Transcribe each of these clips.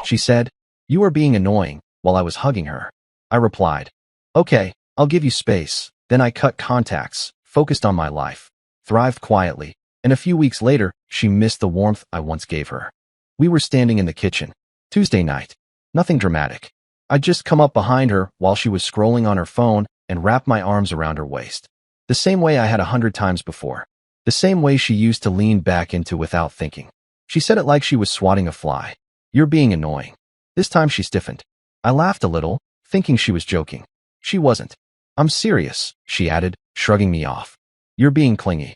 She said, "You are being annoying," while I was hugging her. I replied, "Okay, I'll give you space." Then I cut contacts, focused on my life, thrived quietly, and a few weeks later, she missed the warmth I once gave her. We were standing in the kitchen. Tuesday night. Nothing dramatic. I'd just come up behind her while she was scrolling on her phone and wrapped my arms around her waist. The same way I had 100 times before. The same way she used to lean back into without thinking. She said it like she was swatting a fly. "You're being annoying." This time she stiffened. I laughed a little, thinking she was joking. She wasn't. "I'm serious," she added, shrugging me off. "You're being clingy."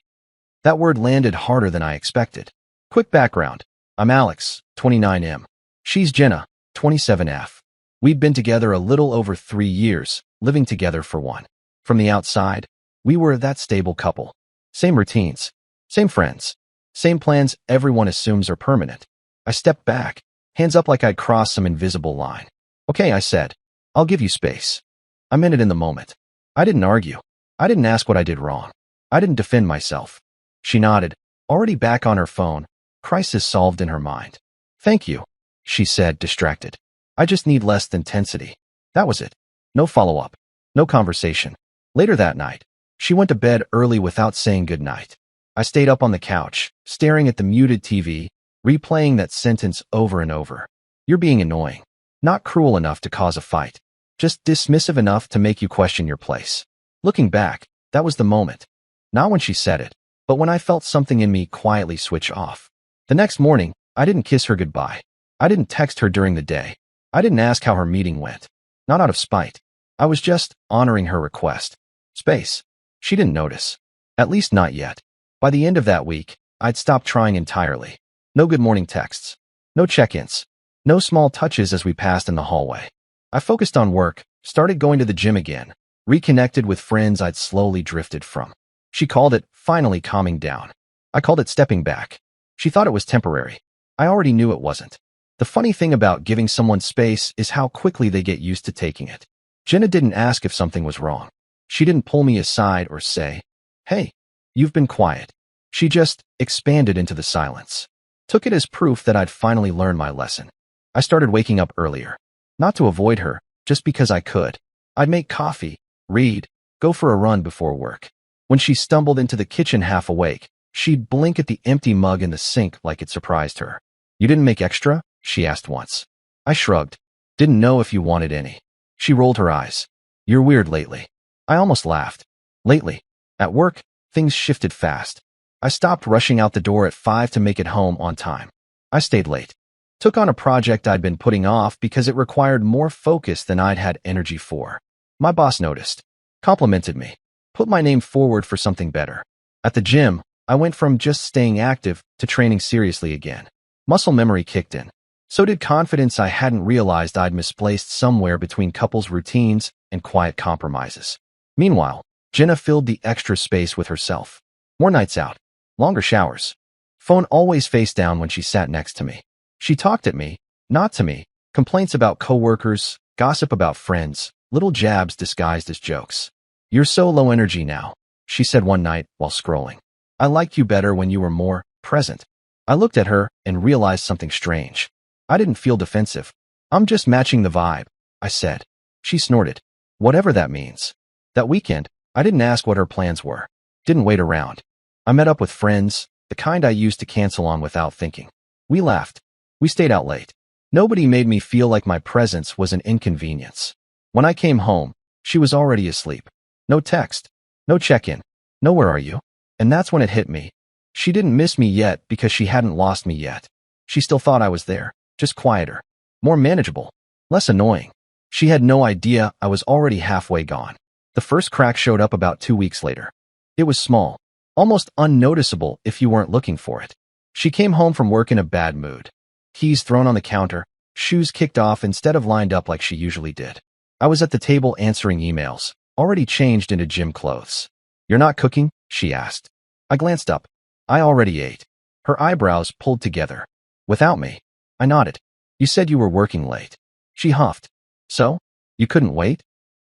That word landed harder than I expected. Quick background. I'm Alex, 29M. She's Jenna, 27F. We'd been together a little over 3 years, living together for one. From the outside, we were that stable couple. Same routines, same friends, same plans everyone assumes are permanent. I stepped back, hands up like I'd crossed some invisible line. "Okay," I said. "I'll give you space." I meant it in the moment. I didn't argue. I didn't ask what I did wrong. I didn't defend myself. She nodded, already back on her phone, crisis solved in her mind. "Thank you," she said, distracted. "I just need less intensity." That was it. No follow-up. No conversation. Later that night, she went to bed early without saying goodnight. I stayed up on the couch, staring at the muted TV, replaying that sentence over and over. "You're being annoying." Not cruel enough to cause a fight. Just dismissive enough to make you question your place. Looking back, that was the moment. Not when she said it, but when I felt something in me quietly switch off. The next morning, I didn't kiss her goodbye. I didn't text her during the day. I didn't ask how her meeting went. Not out of spite. I was just honoring her request. Space. She didn't notice. At least not yet. By the end of that week, I'd stopped trying entirely. No good morning texts. No check-ins. No small touches as we passed in the hallway. I focused on work, started going to the gym again, reconnected with friends I'd slowly drifted from. She called it finally calming down. I called it stepping back. She thought it was temporary. I already knew it wasn't. The funny thing about giving someone space is how quickly they get used to taking it. Jenna didn't ask if something was wrong. She didn't pull me aside or say, "Hey, you've been quiet." She just expanded into the silence. Took it as proof that I'd finally learned my lesson. I started waking up earlier. Not to avoid her, just because I could. I'd make coffee, read, go for a run before work. When she stumbled into the kitchen half awake, she'd blink at the empty mug in the sink like it surprised her. "You didn't make extra?" she asked once. I shrugged. "Didn't know if you wanted any." She rolled her eyes. "You're weird lately." I almost laughed. Lately. At work, things shifted fast. I stopped rushing out the door at 5 to make it home on time. I stayed late. Took on a project I'd been putting off because it required more focus than I'd had energy for. My boss noticed. Complimented me. Put my name forward for something better. At the gym, I went from just staying active to training seriously again. Muscle memory kicked in. So did confidence I hadn't realized I'd misplaced somewhere between couples' routines and quiet compromises. Meanwhile, Jenna filled the extra space with herself. More nights out. Longer showers. Phone always face down when she sat next to me. She talked at me, not to me. Complaints about coworkers, gossip about friends, little jabs disguised as jokes. "You're so low energy now," she said one night while scrolling. "I liked you better when you were more present." I looked at her and realized something strange. I didn't feel defensive. "I'm just matching the vibe," I said. She snorted. "Whatever that means." That weekend, I didn't ask what her plans were. Didn't wait around. I met up with friends, the kind I used to cancel on without thinking. We laughed. We stayed out late. Nobody made me feel like my presence was an inconvenience. When I came home, she was already asleep. No text. No check-in. No "where are you?" And that's when it hit me. She didn't miss me yet because she hadn't lost me yet. She still thought I was there, just quieter, more manageable, less annoying. She had no idea I was already halfway gone. The first crack showed up about 2 weeks later. It was small, almost unnoticeable if you weren't looking for it. She came home from work in a bad mood. Keys thrown on the counter, shoes kicked off instead of lined up like she usually did. I was at the table answering emails, already changed into gym clothes. "You're not cooking?" she asked. I glanced up. I already ate. Her eyebrows pulled together. "Without me?" I nodded. "You said you were working late." She huffed. "So? You couldn't wait?"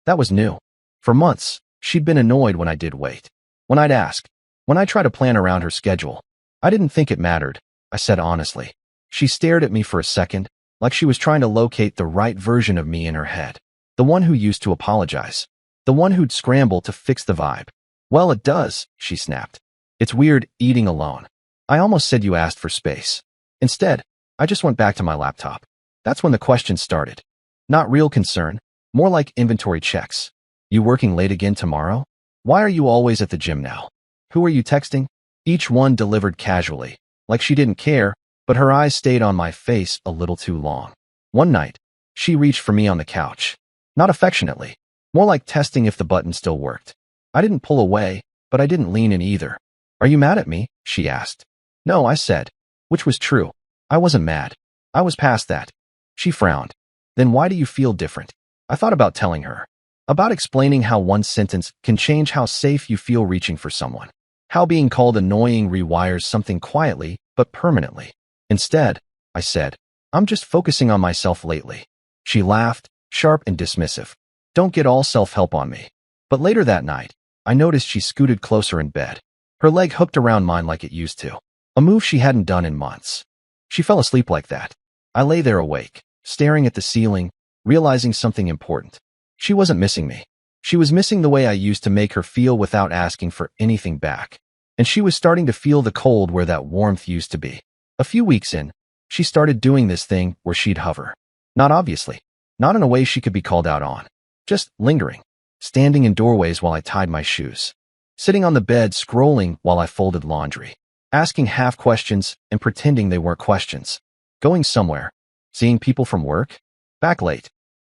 That was new. For months, she'd been annoyed when I did wait. When I'd ask. When I tried to plan around her schedule. I didn't think it mattered, I said honestly. She stared at me for a second, like she was trying to locate the right version of me in her head. The one who used to apologize. The one who'd scramble to fix the vibe. Well, it does, she snapped. It's weird eating alone. I almost said you asked for space. Instead, I just went back to my laptop. That's when the questions started. Not real concern, more like inventory checks. You working late again tomorrow? Why are you always at the gym now? Who are you texting? Each one delivered casually, like she didn't care, but her eyes stayed on my face a little too long. One night, she reached for me on the couch. Not affectionately, more like testing if the button still worked. I didn't pull away, but I didn't lean in either. Are you mad at me? She asked. No, I said, which was true. I wasn't mad. I was past that. She frowned. Then why do you feel different? I thought about telling her. About explaining how one sentence can change how safe you feel reaching for someone. How being called annoying rewires something quietly, but permanently. Instead, I said, I'm just focusing on myself lately. She laughed, sharp and dismissive. Don't get all self-help on me. But later that night, I noticed she scooted closer in bed. Her leg hooked around mine like it used to. A move she hadn't done in months. She fell asleep like that. I lay there awake, staring at the ceiling, realizing something important. She wasn't missing me. She was missing the way I used to make her feel without asking for anything back. And she was starting to feel the cold where that warmth used to be. A few weeks in, she started doing this thing where she'd hover. Not obviously. Not in a way she could be called out on. Just lingering. Standing in doorways while I tied my shoes. Sitting on the bed scrolling while I folded laundry. Asking half questions and pretending they weren't questions. Going somewhere. Seeing people from work? Back late.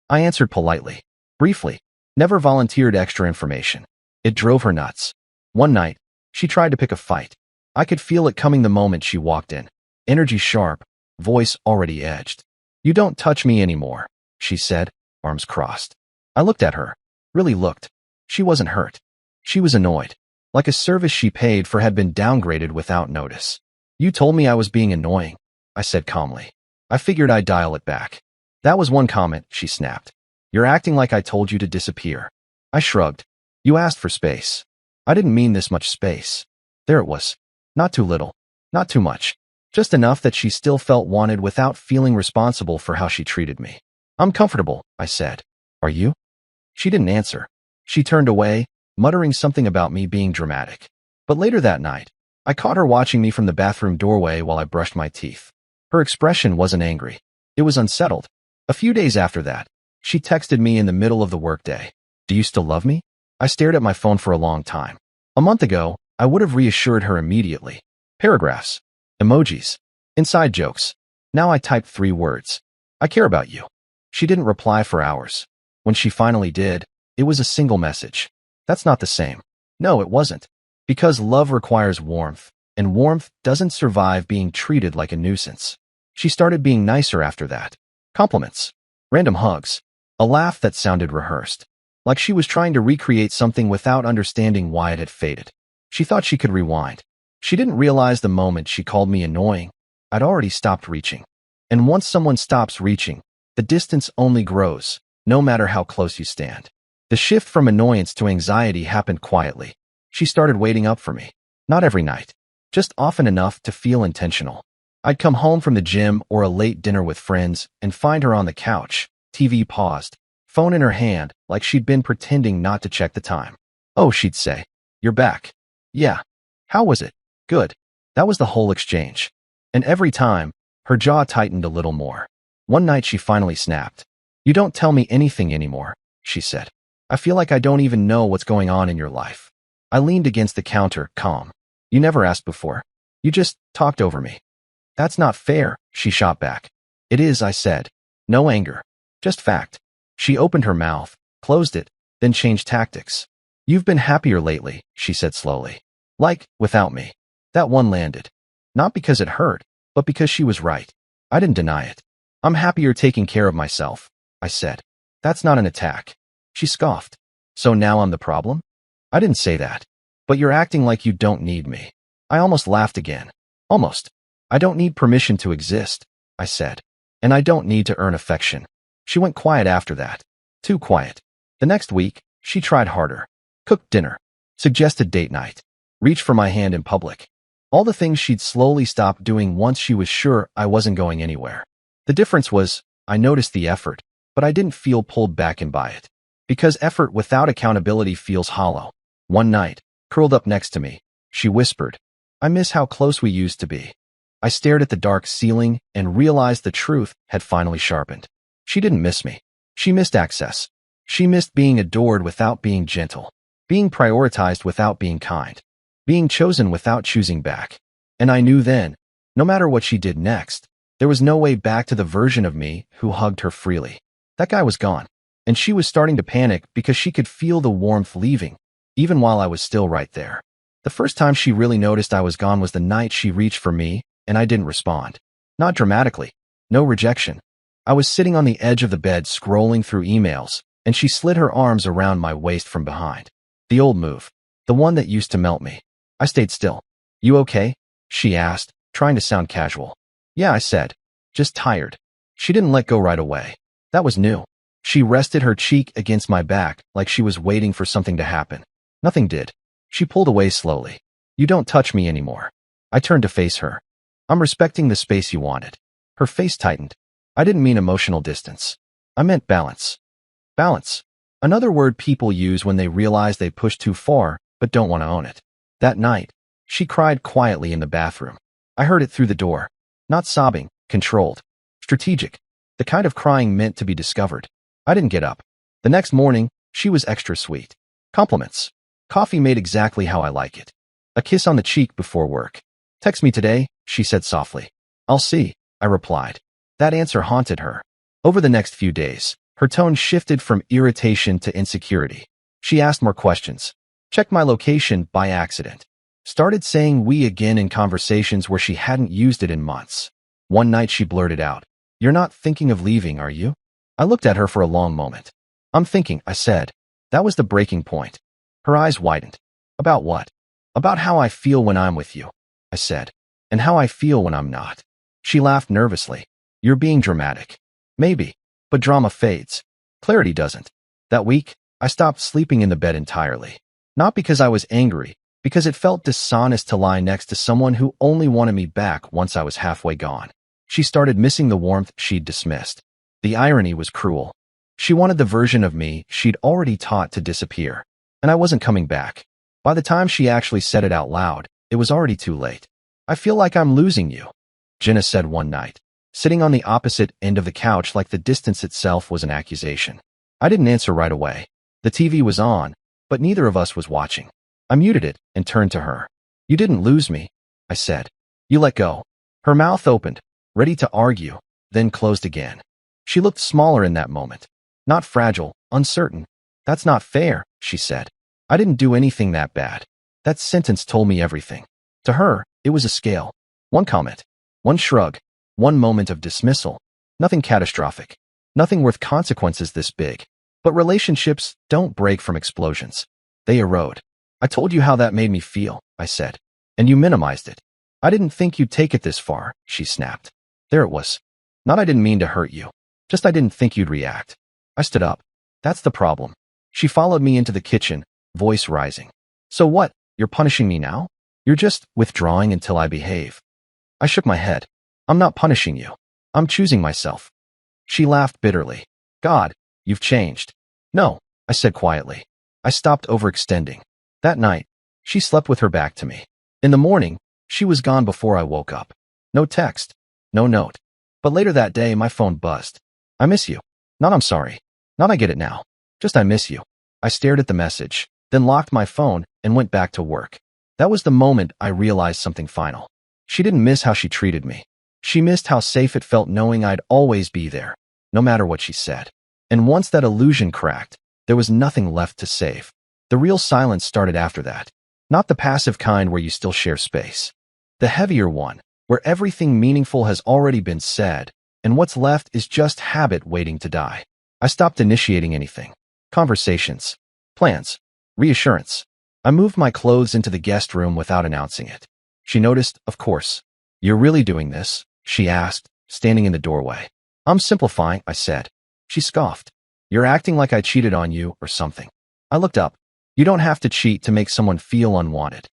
I answered politely. Briefly. Never volunteered extra information. It drove her nuts. One night, she tried to pick a fight. I could feel it coming the moment she walked in. Energy sharp, voice already edged. You don't touch me anymore, she said, arms crossed. I looked at her. Really looked. She wasn't hurt. She was annoyed. Like a service she paid for had been downgraded without notice. You told me I was being annoying, I said calmly. I figured I'd dial it back. That was one comment, she snapped. You're acting like I told you to disappear. I shrugged. You asked for space. I didn't mean this much space. There it was. Not too little. Not too much. Just enough that she still felt wanted without feeling responsible for how she treated me. I'm comfortable, I said. Are you? She didn't answer. She turned away, muttering something about me being dramatic. But later that night, I caught her watching me from the bathroom doorway while I brushed my teeth. Her expression wasn't angry. It was unsettled. A few days after that, she texted me in the middle of the workday. Do you still love me? I stared at my phone for a long time. A month ago, I would have reassured her immediately. Paragraphs. Emojis. Inside jokes. Now I typed 3 words. I care about you. She didn't reply for hours. When she finally did, it was a single message. That's not the same. No, it wasn't. Because love requires warmth, and warmth doesn't survive being treated like a nuisance. She started being nicer after that. Compliments. Random hugs. A laugh that sounded rehearsed. Like she was trying to recreate something without understanding why it had faded. She thought she could rewind. She didn't realize the moment she called me annoying, I'd already stopped reaching. And once someone stops reaching, the distance only grows, no matter how close you stand. The shift from annoyance to anxiety happened quietly. She started waiting up for me. Not every night. Just often enough to feel intentional. I'd come home from the gym or a late dinner with friends and find her on the couch, TV paused, phone in her hand, like she'd been pretending not to check the time. Oh, she'd say. You're back. Yeah. How was it? Good. That was the whole exchange. And every time, her jaw tightened a little more. One night she finally snapped. You don't tell me anything anymore, she said. I feel like I don't even know what's going on in your life. I leaned against the counter, calm. You never asked before. You just talked over me. That's not fair, she shot back. It is, I said. No anger. Just fact. She opened her mouth, closed it, then changed tactics. You've been happier lately, she said slowly. Like, without me. That one landed. Not because it hurt, but because she was right. I didn't deny it. I'm happier taking care of myself, I said. That's not an attack. She scoffed. So now I'm the problem? I didn't say that. But you're acting like you don't need me. I almost laughed again. Almost. I don't need permission to exist, I said. And I don't need to earn affection. She went quiet after that. Too quiet. The next week, she tried harder. Cooked dinner. Suggested date night. Reached for my hand in public. All the things she'd slowly stopped doing once she was sure I wasn't going anywhere. The difference was, I noticed the effort, but I didn't feel pulled back in by it. Because effort without accountability feels hollow. One night, curled up next to me, she whispered, "I miss how close we used to be." I stared at the dark ceiling and realized the truth had finally sharpened. She didn't miss me. She missed access. She missed being adored without being gentle, being prioritized without being kind, being chosen without choosing back. And I knew then, no matter what she did next, there was no way back to the version of me who hugged her freely. That guy was gone, and she was starting to panic because she could feel the warmth leaving, even while I was still right there. The first time she really noticed I was gone was the night she reached for me, and I didn't respond. Not dramatically. No rejection. I was sitting on the edge of the bed scrolling through emails, and she slid her arms around my waist from behind. The old move. The one that used to melt me. I stayed still. "You okay?" she asked, trying to sound casual. "Yeah," I said. "Just tired." She didn't let go right away. That was new. She rested her cheek against my back like she was waiting for something to happen. Nothing did. She pulled away slowly. "You don't touch me anymore." I turned to face her. "I'm respecting the space you wanted." Her face tightened. I didn't mean emotional distance. I meant balance. Balance. Another word people use when they realize they pushed too far but don't want to own it. That night, she cried quietly in the bathroom. I heard it through the door. Not sobbing, controlled. Strategic. The kind of crying meant to be discovered. I didn't get up. The next morning, she was extra sweet. Compliments. Coffee made exactly how I like it. A kiss on the cheek before work. "Text me today," she said softly. "I'll see," I replied. That answer haunted her. Over the next few days, her tone shifted from irritation to insecurity. She asked more questions. Checked my location by accident. Started saying "we" again in conversations where she hadn't used it in months. One night she blurted out, "You're not thinking of leaving, are you?" I looked at her for a long moment. "I'm thinking," I said. That was the breaking point. Her eyes widened. "About what?" "About how I feel when I'm with you," I said. "And how I feel when I'm not." She laughed nervously. "You're being dramatic." "Maybe. But drama fades. Clarity doesn't." That week, I stopped sleeping in the bed entirely. Not because I was angry, because it felt dishonest to lie next to someone who only wanted me back once I was halfway gone. She started missing the warmth she'd dismissed. The irony was cruel. She wanted the version of me she'd already taught to disappear. And I wasn't coming back. By the time she actually said it out loud, it was already too late. "I feel like I'm losing you," Jenna said one night, sitting on the opposite end of the couch like the distance itself was an accusation. I didn't answer right away. The TV was on, but neither of us was watching. I muted it and turned to her. "You didn't lose me," I said. "You let go." Her mouth opened, ready to argue, then closed again. She looked smaller in that moment. Not fragile, uncertain. "That's not fair," she said. "I didn't do anything that bad." That sentence told me everything. To her, it was a scale. One comment, one shrug, one moment of dismissal. Nothing catastrophic. Nothing worth consequences this big. But relationships don't break from explosions. They erode. "I told you how that made me feel," I said. "And you minimized it." "I didn't think you'd take it this far," she snapped. There it was. Not "I didn't mean to hurt you." Just "I didn't think you'd react." I stood up. "That's the problem." She followed me into the kitchen, voice rising. "So what? You're punishing me now? You're just withdrawing until I behave." I shook my head. "I'm not punishing you. I'm choosing myself." She laughed bitterly. "God, you've changed." "No," I said quietly. I stopped overextending. That night, she slept with her back to me. In the morning, she was gone before I woke up. No text. No note. But later that day, my phone buzzed. "I miss you." Not "I'm sorry." Not "I get it now." Just "I miss you." I stared at the message, then locked my phone and went back to work. That was the moment I realized something final. She didn't miss how she treated me. She missed how safe it felt knowing I'd always be there, no matter what she said. And once that illusion cracked, there was nothing left to save. The real silence started after that. Not the passive kind where you still share space. The heavier one, where everything meaningful has already been said, and what's left is just habit waiting to die. I stopped initiating anything. Conversations. Plans. Reassurance. I moved my clothes into the guest room without announcing it. She noticed, of course. "You're really doing this?" she asked, standing in the doorway. "I'm simplifying," I said. She scoffed. "You're acting like I cheated on you or something." I looked up. "You don't have to cheat to make someone feel unwanted."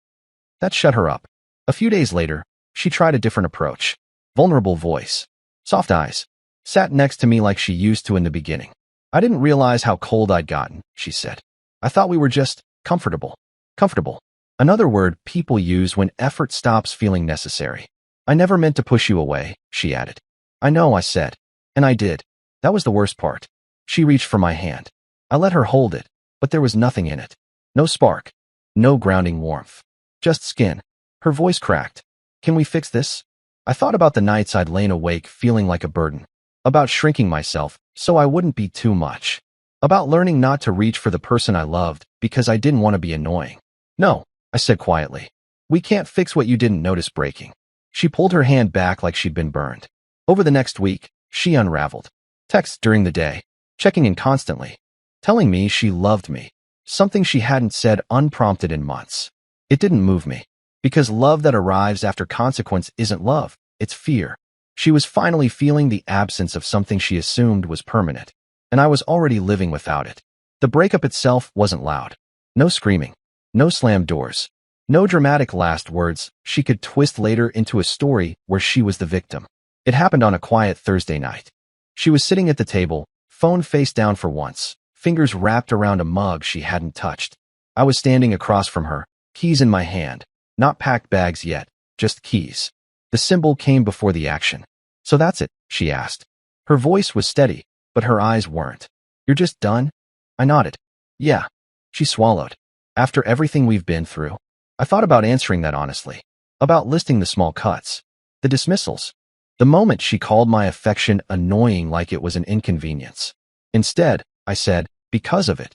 That shut her up. A few days later, she tried a different approach. Vulnerable voice. Soft eyes. Sat next to me like she used to in the beginning. I didn't realize how cold I'd gotten, she said. I thought we were just comfortable. Comfortable. Another word people use when effort stops feeling necessary. I never meant to push you away, she added. I know, I said. And I did. That was the worst part. She reached for my hand. I let her hold it, but there was nothing in it. No spark. No grounding warmth. Just skin. Her voice cracked. Can we fix this? I thought about the nights I'd lain awake feeling like a burden. About shrinking myself so I wouldn't be too much. About learning not to reach for the person I loved because I didn't want to be annoying. No, I said quietly. We can't fix what you didn't notice breaking. She pulled her hand back like she'd been burned. Over the next week, she unraveled. Texts during the day, checking in constantly, telling me she loved me, something she hadn't said unprompted in months. It didn't move me, because love that arrives after consequence isn't love, it's fear. She was finally feeling the absence of something she assumed was permanent, and I was already living without it. The breakup itself wasn't loud. No screaming, no slammed doors, no dramatic last words she could twist later into a story where she was the victim. It happened on a quiet Thursday night. She was sitting at the table, phone face down for once, fingers wrapped around a mug she hadn't touched. I was standing across from her, keys in my hand, not packed bags yet, just keys. The symbol came before the action. So that's it, she asked. Her voice was steady, but her eyes weren't. You're just done? I nodded. Yeah. She swallowed. After everything we've been through? I thought about answering that honestly. About listing the small cuts. The dismissals. The moment she called my affection annoying like it was an inconvenience. Instead, I said, because of it.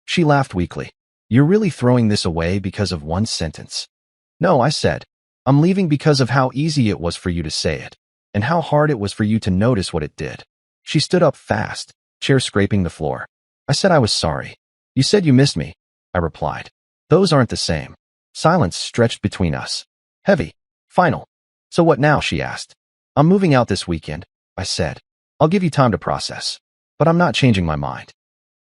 She laughed weakly. You're really throwing this away because of one sentence. No, I said. I'm leaving because of how easy it was for you to say it, and how hard it was for you to notice what it did. She stood up fast, chair scraping the floor. I said I was sorry. You said you missed me, I replied. Those aren't the same. Silence stretched between us. Heavy. Final. So what now, she asked. I'm moving out this weekend, I said. I'll give you time to process. But I'm not changing my mind.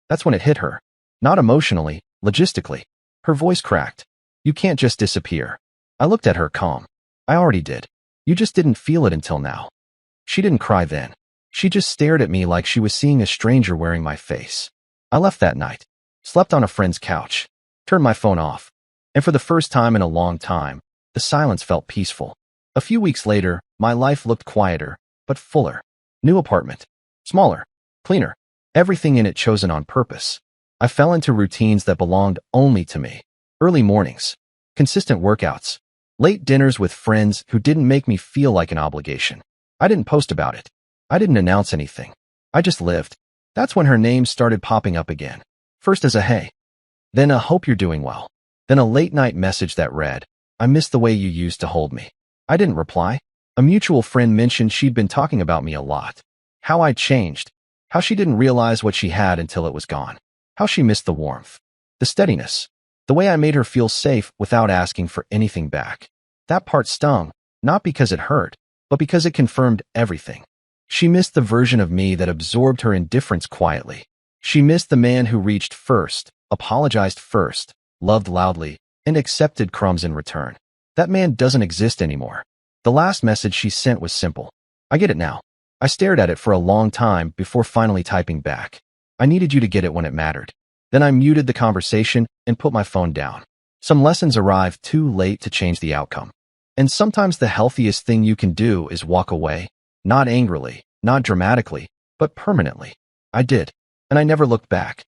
That's when it hit her. Not emotionally, logistically. Her voice cracked. You can't just disappear. I looked at her calm. I already did. You just didn't feel it until now. She didn't cry then. She just stared at me like she was seeing a stranger wearing my face. I left that night, slept on a friend's couch, turned my phone off, and for the first time in a long time, the silence felt peaceful. A few weeks later, my life looked quieter, but fuller. New apartment. Smaller. Cleaner. Everything in it chosen on purpose. I fell into routines that belonged only to me. Early mornings. Consistent workouts. Late dinners with friends who didn't make me feel like an obligation. I didn't post about it. I didn't announce anything. I just lived. That's when her name started popping up again. First as a hey. Then a hope you're doing well. Then a late night message that read, I miss the way you used to hold me. I didn't reply. A mutual friend mentioned she'd been talking about me a lot. How I'd changed. How she didn't realize what she had until it was gone. How she missed the warmth. The steadiness. The way I made her feel safe without asking for anything back. That part stung, not because it hurt, but because it confirmed everything. She missed the version of me that absorbed her indifference quietly. She missed the man who reached first, apologized first, loved loudly, and accepted crumbs in return. That man doesn't exist anymore. The last message she sent was simple. I get it now. I stared at it for a long time before finally typing back. I needed you to get it when it mattered. Then I muted the conversation and put my phone down. Some lessons arrive too late to change the outcome. And sometimes the healthiest thing you can do is walk away, not angrily, not dramatically, but permanently. I did, and I never looked back.